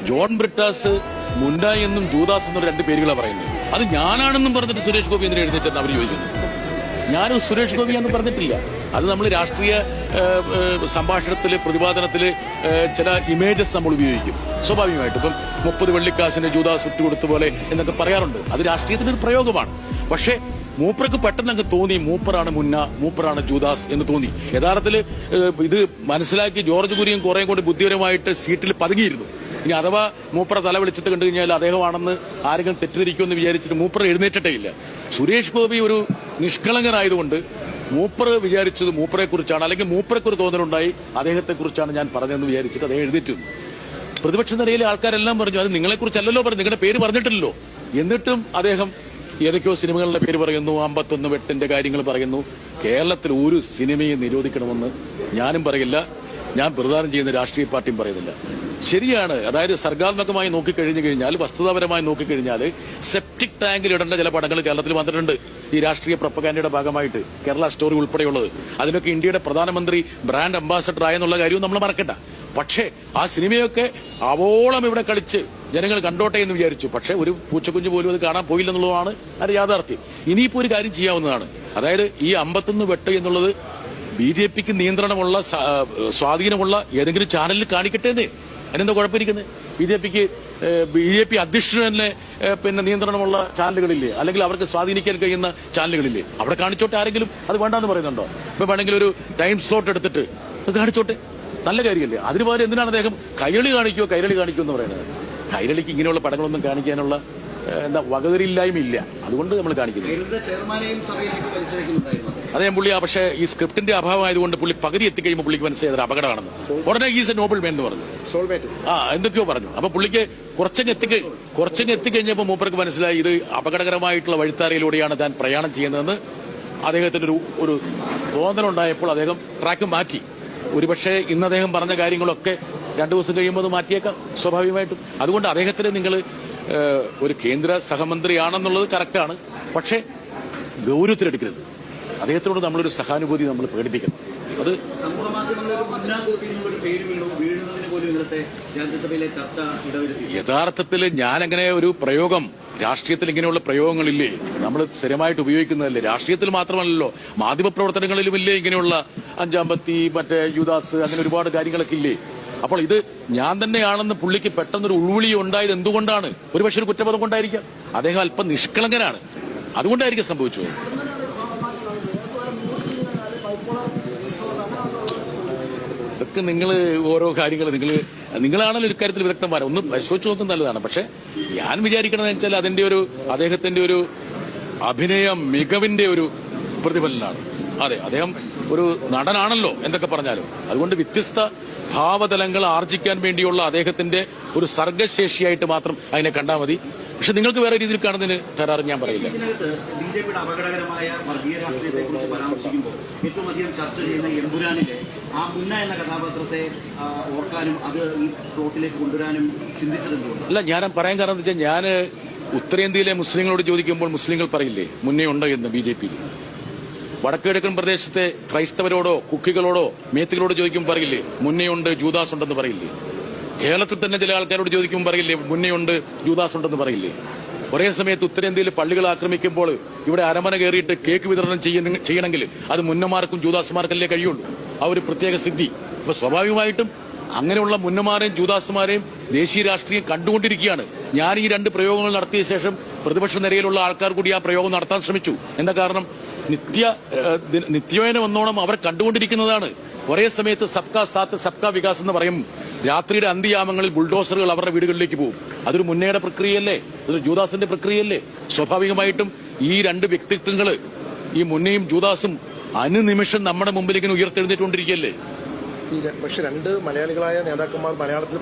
ജോൺ ബ്രിട്ടാസ് മുണ്ട എന്നും ജൂദാസ് എന്നും രണ്ട് പേരുകളാണ് പറയുന്നത്. അത് ഞാനാണെന്നും പറഞ്ഞിട്ട് സുരേഷ് ഗോപി എന്തിനാ എഴുന്നേറ്റെന്ന് അവർ ചോദിക്കുന്നു. ഞാൻ സുരേഷ് ഗോപി എന്ന് പറഞ്ഞിട്ടില്ല. അത് നമ്മൾ രാഷ്ട്രീയ സംഭാഷണത്തിൽ പ്രതിപാദനത്തിൽ ചില ഇമേജസ് നമ്മൾ ഉപയോഗിക്കും സ്വാഭാവികമായിട്ട്. ഇപ്പം 30 വെള്ളിക്കാശിന് ജൂദാസ് ഇട്ടുകൊടുത്ത പോലെ എന്നൊക്കെ പറയാറുണ്ട്. അത് രാഷ്ട്രീയത്തിന്റെ ഒരു പ്രയോഗമാണ്. പക്ഷേ മൂപ്പർക്ക് പെട്ടെന്ന് അങ്ങ് തോന്നി മൂപ്പറാണ് മുന്ന, മൂപ്പറാണ് ജൂദാസ് എന്ന് തോന്നി. യഥാർത്ഥത്തിൽ ഇത് മനസ്സിലാക്കി ജോർജ് കുര്യൻ കുറെ കൂടി ബുദ്ധിപരമായിട്ട് സീറ്റിൽ പതുങ്ങിയിരുന്നു. ഇനി അഥവാ മൂപ്പറ തല വിളിച്ചിട്ട് കണ്ടു കഴിഞ്ഞാൽ അദ്ദേഹമാണെന്ന് ആരെങ്കിലും തെറ്റിദ്ധരിക്കുമെന്ന് വിചാരിച്ചിട്ട് മൂപ്പർ എഴുന്നേറ്റിട്ടേ ഇല്ല. സുരേഷ് ഗോപി ഒരു നിഷ്കളങ്കനായതുകൊണ്ട് മൂപ്പർ വിചാരിച്ചത് മൂപ്പറെ കുറിച്ചാണ്, അല്ലെങ്കിൽ മൂപ്പറക്കൊരു തോന്നലുണ്ടായി അദ്ദേഹത്തെ കുറിച്ചാണ് ഞാൻ പറഞ്ഞതെന്ന് വിചാരിച്ചിട്ട് അദ്ദേഹം എഴുന്നേറ്റു. പ്രതിപക്ഷ നിരയിലെ ആൾക്കാരെല്ലാം പറഞ്ഞു അത് നിങ്ങളെക്കുറിച്ചല്ലല്ലോ പറഞ്ഞു, നിങ്ങളുടെ പേര് പറഞ്ഞിട്ടില്ലല്ലോ. എന്നിട്ടും അദ്ദേഹം ഏതൊക്കെയോ സിനിമകളുടെ പേര് പറയുന്നു, 51 വെട്ടിന്റെ കാര്യങ്ങൾ പറയുന്നു. കേരളത്തിൽ ഒരു സിനിമയും നിരോധിക്കണമെന്ന് ഞാനും പറയില്ല, ഞാൻ പ്രദാനം ചെയ്യുന്ന രാഷ്ട്രീയ പാർട്ടിയും പറയുന്നില്ല. ശരിയാണ്, അതായത് സർഗാത്മകമായി നോക്കിക്കഴിഞ്ഞു കഴിഞ്ഞാൽ, വസ്തുതാപരമായി നോക്കിക്കഴിഞ്ഞാൽ സെപ്റ്റിക് ടാങ്കിൽ ഇടേണ്ട ചില പടങ്ങൾ കേരളത്തിൽ വന്നിട്ടുണ്ട് ഈ രാഷ്ട്രീയ പ്രൊപ്പഗാൻഡയുടെ ഭാഗമായിട്ട്, കേരള സ്റ്റോറി ഉൾപ്പെടെയുള്ളത്. അതിനൊക്കെ ഇന്ത്യയുടെ പ്രധാനമന്ത്രി ബ്രാൻഡ് അംബാസഡർ ആയെന്നുള്ള കാര്യവും നമ്മൾ മറക്കണ്ട. പക്ഷേ ആ സിനിമയൊക്കെ അവോളം ഇവിടെ കളിച്ച് ജനങ്ങൾ കണ്ടോട്ടെ എന്ന് വിചാരിച്ചു. പക്ഷേ ഒരു പൂച്ചക്കുഞ്ഞ് പോലും അത് കാണാൻ പോയില്ലെന്നുള്ളതാണ് അത് യാഥാർത്ഥ്യം. ഇനിയിപ്പോ ഒരു കാര്യം ചെയ്യാവുന്നതാണ്. അതായത് ഈ 51 വെട്ട് എന്നുള്ളത് BJPക്ക് നിയന്ത്രണമുള്ള സ്വാധീനമുള്ള ഏതെങ്കിലും ചാനലിൽ കാണിക്കട്ടെ. അതിനെന്താ കുഴപ്പമിരിക്കുന്നത്? BJP അധ്യക്ഷന് തന്നെ പിന്നെ നിയന്ത്രണമുള്ള ചാനലുകളില്ലേ, അല്ലെങ്കിൽ അവർക്ക് സ്വാധീനിക്കാൻ കഴിയുന്ന ചാനലുകളില്ലേ? അവിടെ കാണിച്ചോട്ടെ. ആരെങ്കിലും അത് വേണ്ടെന്ന് പറയുന്നുണ്ടോ? ഇപ്പൊ വേണമെങ്കിൽ ഒരു ടൈം സ്ലോട്ട് എടുത്തിട്ട് കാണിച്ചോട്ടെ, നല്ല കാര്യമല്ലേ? അതിന് പകരം എന്തിനാണ് അദ്ദേഹം കൈരളി കാണിക്കുമോ എന്ന് പറയുന്നത്? കൈരളിക്ക് ഇങ്ങനെയുള്ള പടങ്ങളൊന്നും കാണിക്കാനുള്ള എന്താ വകതിരില്ലായ്മയില്ല, അതുകൊണ്ട് നമ്മൾ കാണിക്കുന്നത്. അതേ പുള്ളി പക്ഷേ ഈ സ്ക്രിപ്റ്റിന്റെ അഭാവമായതുകൊണ്ട് പുള്ളി പകുതി എത്തിക്കഴിയുമ്പോൾ പുള്ളിക്ക് മനസ്സിലായത് അപകടമാണെന്ന്. ഉടനെ ഈസ് എ നോബൽ മാൻ എന്ന് പറഞ്ഞു, എന്തൊക്കെയോ പറഞ്ഞു. അപ്പൊ പുള്ളിക്ക് കുറച്ചങ്ങ് എത്തിക്കഴിഞ്ഞപ്പോൾ മൂപ്പർക്ക് മനസ്സിലായി ഇത് അപകടകരമായിട്ടുള്ള വഴിത്താരയിലൂടെയാണ് താൻ പ്രയാണം ചെയ്യുന്നതെന്ന്. അദ്ദേഹത്തിന് ഒരു തോന്നലുണ്ടായപ്പോൾ അദ്ദേഹം ട്രാക്ക് മാറ്റി. ഒരുപക്ഷെ ഇന്ന് അദ്ദേഹം പറഞ്ഞ കാര്യങ്ങളൊക്കെ 2 ദിവസം കഴിയുമ്പോൾ അത് മാറ്റിയേക്കാം സ്വാഭാവികമായിട്ടും. അതുകൊണ്ട് അദ്ദേഹത്തിന് നിങ്ങൾ ഒരു കേന്ദ്ര സഹമന്ത്രിയാണെന്നുള്ളത് കറക്റ്റാണ്, പക്ഷേ ഗൗരവത്തിലെടുക്കരുത്. അദ്ദേഹത്തിനോട് നമ്മളൊരു സഹാനുഭൂതി നമ്മൾ പ്രകടിപ്പിക്കണം. അത് യഥാർത്ഥത്തിൽ ഞാനങ്ങനെ ഒരു പ്രയോഗം, രാഷ്ട്രീയത്തിൽ ഇങ്ങനെയുള്ള പ്രയോഗങ്ങളില്ലേ, നമ്മൾ സ്ഥിരമായിട്ട് ഉപയോഗിക്കുന്നതല്ലേ? രാഷ്ട്രീയത്തിൽ മാത്രമല്ലല്ലോ, മാധ്യമപ്രവർത്തനങ്ങളിലുമില്ലേ ഇങ്ങനെയുള്ള 5 മറ്റേ യുദാസ്, അങ്ങനെ ഒരുപാട് കാര്യങ്ങളൊക്കെ ഇല്ലേ? അപ്പോൾ ഇത് ഞാൻ തന്നെയാണെന്ന് പുള്ളിക്ക് പെട്ടെന്നൊരു ഉൾവിളി ഉണ്ടായത് എന്തുകൊണ്ടാണ്? ഒരുപക്ഷെ ഒരു കുറ്റബോധം കൊണ്ടായിരിക്കാം. അദ്ദേഹം അല്പം നിഷ്കളങ്കനാണ്, അതുകൊണ്ടായിരിക്കും സംഭവിച്ചത്. ഇതൊക്കെ നിങ്ങൾ ഓരോ കാര്യങ്ങൾ നിങ്ങളാണല്ലോ ഇക്കാര്യത്തിൽ വിദഗ്ധന്മാരെ ഒന്ന് പരിശോധിച്ച് നോക്കുന്നത് നല്ലതാണ്. പക്ഷെ ഞാൻ വിചാരിക്കണമെന്ന് വെച്ചാൽ അതിന്റെ അദ്ദേഹത്തിന്റെ ഒരു അഭിനയ മികവിന്റെ ഒരു പ്രതിഫലനാണ്. അതെ, അദ്ദേഹം ഒരു നടനാണല്ലോ എന്തൊക്കെ പറഞ്ഞാലും. അതുകൊണ്ട് വ്യത്യസ്ത ഭാവതലങ്ങൾ ആർജിക്കാൻ വേണ്ടിയുള്ള അദ്ദേഹത്തിന്റെ ഒരു സർഗശേഷിയായിട്ട് മാത്രം അതിനെ കണ്ടാൽ മതി. പക്ഷെ നിങ്ങൾക്ക് വേറെ രീതിയിൽ കാണുന്നതിന് തരാറ് ഞാൻ പറയില്ല. ബിജെപിയുടെ അപകടകരമായ വർഗീയ രാഷ്ട്രീയത്തെ കുറിച്ച് പരാമർശിക്കുമ്പോൾ ഏറ്റവും അധികം ചർച്ച ചെയ്യുന്ന എമ്പുരാനിലെ ആ മുന്ന എന്ന കഥാപാത്രത്തെ ഓർക്കാനും അത് ഈ പ്ലോട്ടിലേക്ക് കൊണ്ടുവരാനും ചിന്തിച്ചതെന്തുകൊണ്ട്? അല്ല, ഞാൻ പറയാൻ കാരണം എന്താ വെച്ചാൽ, ഞാൻ ഉത്തരേന്ത്യയിലെ മുസ്ലിങ്ങളോട് ചോദിക്കുമ്പോൾ മുസ്ലിങ്ങൾ പറയില്ലേ മുന്നേ ഉണ്ട് എന്ന് BJPയിൽ. വടക്കുകിഴക്കൻ പ്രദേശത്തെ ക്രൈസ്തവരോടോ കുക്കികളോടോ മേത്തികളോട് ചോദിക്കുമ്പോൾ പറയില്ലേ മുന്നേയുണ്ട് ജൂദാസ് ഉണ്ടെന്ന് പറയില്ലേ? കേരളത്തിൽ തന്നെ ചില ആൾക്കാരോട് ചോദിക്കുമ്പോൾ പറയില്ലേ മുന്നേയുണ്ട് ജൂദാസ് ഉണ്ടെന്ന് പറയില്ലേ? ഒരേ സമയത്ത് ഉത്തരേന്ത്യയിൽ പള്ളികൾ ആക്രമിക്കുമ്പോൾ ഇവിടെ അരമന കയറിയിട്ട് കേക്ക് വിതരണം ചെയ്യണമെങ്കിൽ അത് മുന്നമാർക്കും ജൂദാസുമാർക്കല്ലേ കഴിയുള്ളൂ. ആ ഒരു പ്രത്യേക സിദ്ധി. അപ്പൊ സ്വാഭാവികമായിട്ടും അങ്ങനെയുള്ള മുന്നമാരെയും ജൂദാസുമാരെയും ദേശീയ രാഷ്ട്രീയം കണ്ടുകൊണ്ടിരിക്കുകയാണ്. ഞാൻ ഈ 2 പ്രയോഗങ്ങൾ നടത്തിയ ശേഷം പ്രതിപക്ഷ നിരയിലുള്ള ആൾക്കാർ കൂടി ആ പ്രയോഗം നടത്താൻ ശ്രമിച്ചു. എന്താ കാരണം? നിത്യേന ഒന്നോണം അവർ കണ്ടുകൊണ്ടിരിക്കുന്നതാണ്. ഒരേ സമയത്ത് സബ്കാ സാത്ത് സബ്കാ വികാസ് എന്ന് പറയും. രാത്രിയുടെ അന്ത്യയാമങ്ങളിൽ ബുൾഡോസറുകൾ അവരുടെ വീടുകളിലേക്ക് പോകും. അതൊരു മുന്നയുടെ പ്രക്രിയയല്ലേ? അതൊരു ജൂദാസിന്റെ പ്രക്രിയയല്ലേ? സ്വാഭാവികമായിട്ടും ഈ 2 വ്യക്തിത്വങ്ങൾ, ഈ മുന്നയും ജൂദാസും അനുനിമിഷം നമ്മുടെ മുമ്പിൽ ഇങ്ങനെ ഉയർത്തെഴുന്നേറ്റുകൊണ്ടിരിക്കുകയല്ലേ? പക്ഷെ 2 മലയാളികളായ നേതാക്കന്മാർ മലയാളത്തിൽ